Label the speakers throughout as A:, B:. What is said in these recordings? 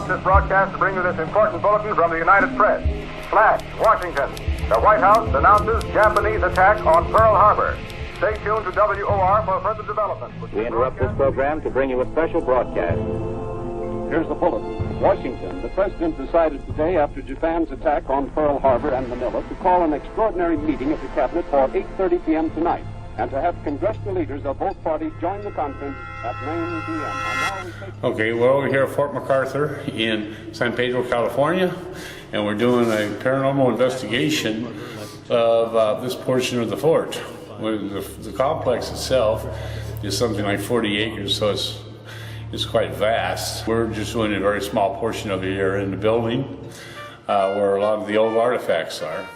A: interrupt this broadcast to bring you this important bulletin from the United Press. Flash, Washington. The White House announces Japanese attack on Pearl Harbor. Stay tuned to WOR for further developments.
B: We interrupt this program to bring you a special broadcast.
C: Here's the bulletin. Washington. The president decided today, after Japan's attack on Pearl Harbor and Manila, to call an extraordinary meeting of the cabinet for 8:30 p.m. tonight, and to have congressional leaders of both parties join the conference at 9 p.m.
D: Okay, we're over here at Fort MacArthur in San Pedro, California, and we're doing a paranormal investigation of this portion of the fort. The complex itself is something like 40 acres, so it's quite vast. We're just doing a very small portion of the area in the building where a lot of the old artifacts are.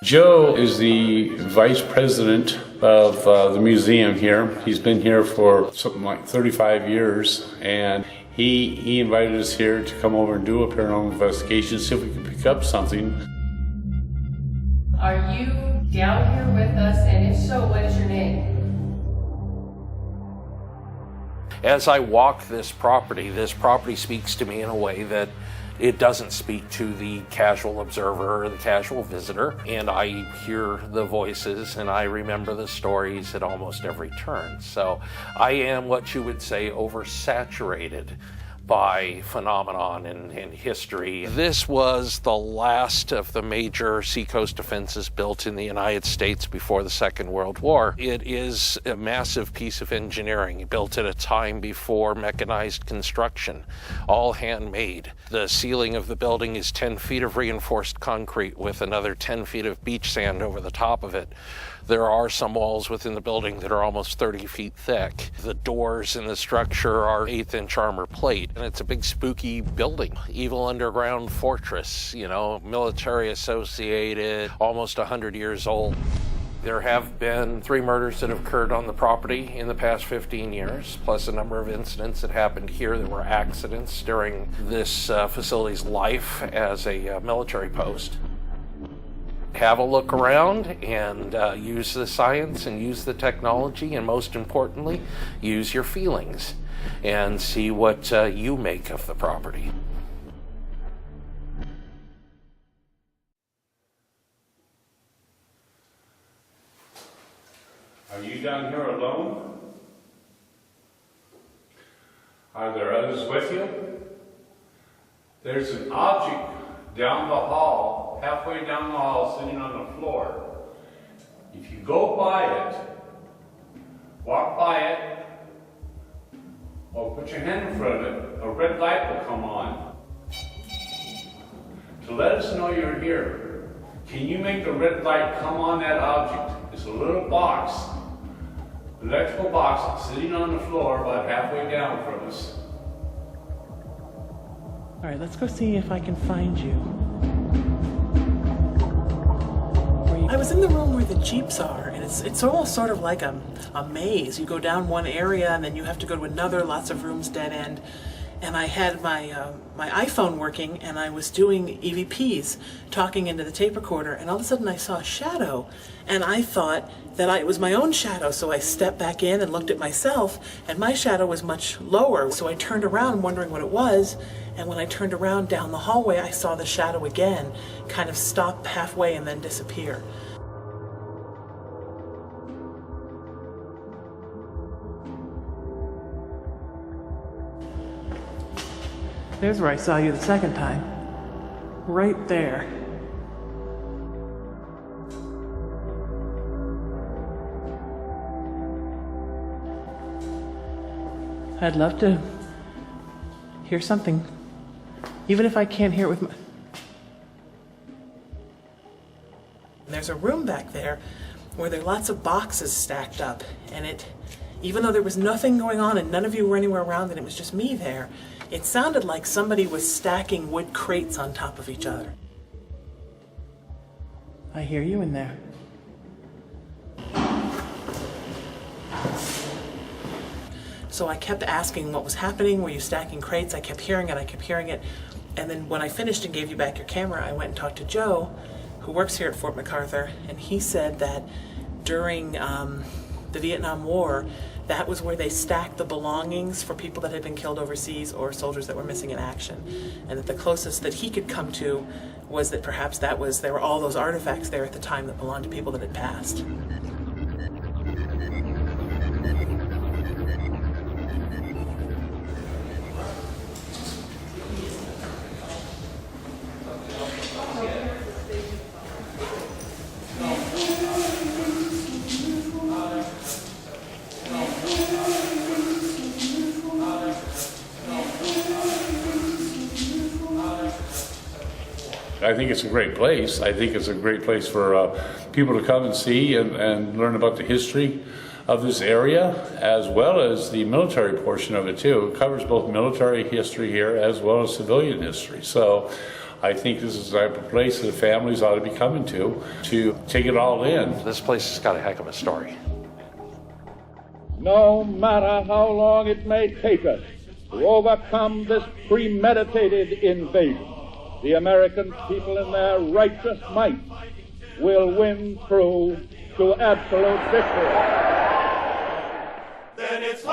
D: Joe is the vice president of the museum here. He's been here for something like 35 years, and he invited us here to come over and do a paranormal investigation, see if we can pick up something.
E: Are you down here with us, and if so, what is your name?
F: As I walk this property speaks to me in a way that it doesn't speak to the casual observer or the casual visitor, and I hear the voices and I remember the stories at almost every turn. So I am what you would say oversaturated by phenomenon and history. This was the last of the major seacoast defenses built in the United States before the Second World War. It is a massive piece of engineering built at a time before mechanized construction, all handmade. The ceiling of the building is 10 feet of reinforced concrete with another 10 feet of beach sand over the top of it. There are some walls within the building that are almost 30 feet thick. The doors in the structure are 1/8-inch armor plate, and it's a big spooky building. Evil underground fortress, military associated, almost 100 years old. There have been 3 murders that have occurred on the property in the past 15 years, plus a number of incidents that happened here that were accidents during this facility's life as a military post. Have a look around and use the science and use the technology, and most importantly, use your feelings and see what you make of the property.
D: Are you down here alone? Are there others with you? There's an object down the hall, halfway down the hall, sitting on the floor. If you go by it, walk by it, or put your hand in front of it, a red light will come on to let us know you're here. Can you make the red light come on that object? It's a little box, electrical box, sitting on the floor about halfway down from us.
G: All right, let's go see if I can find you. I was in the room where the Jeeps are, and it's almost sort of like a maze. You go down one area, and then you have to go to another, lots of rooms, dead end. And I had my iPhone working, and I was doing EVPs, talking into the tape recorder, and all of a sudden I saw a shadow, and I thought that it was my own shadow, so I stepped back in and looked at myself, and my shadow was much lower, so I turned around wondering what it was, and when I turned around down the hallway, I saw the shadow again, kind of stop halfway and then disappear. There's where I saw you the second time. Right there. I'd love to hear something, even if I can't hear it with my... There's a room back there where there are lots of boxes stacked up, and even though there was nothing going on and none of you were anywhere around and it was just me there, it sounded like somebody was stacking wood crates on top of each other. I hear you in there. So I kept asking what was happening. Were you stacking crates? I kept hearing it. And then when I finished and gave you back your camera, I went and talked to Joe, who works here at Fort MacArthur, and he said that during the Vietnam War, that was where they stacked the belongings for people that had been killed overseas or soldiers that were missing in action. And that the closest that he could come to was that perhaps there were all those artifacts there at the time that belonged to people that had passed.
D: I think it's a great place. I think it's a great place for people to come and see and learn about the history of this area, as well as the military portion of it too. It covers both military history here as well as civilian history. So I think this is the type of place that families ought to be coming to take it all in.
F: This place has got a heck of a story.
H: No matter how long it may take us to overcome this premeditated invasion, the American people in their righteous might will win through to absolute victory.
I: Then it's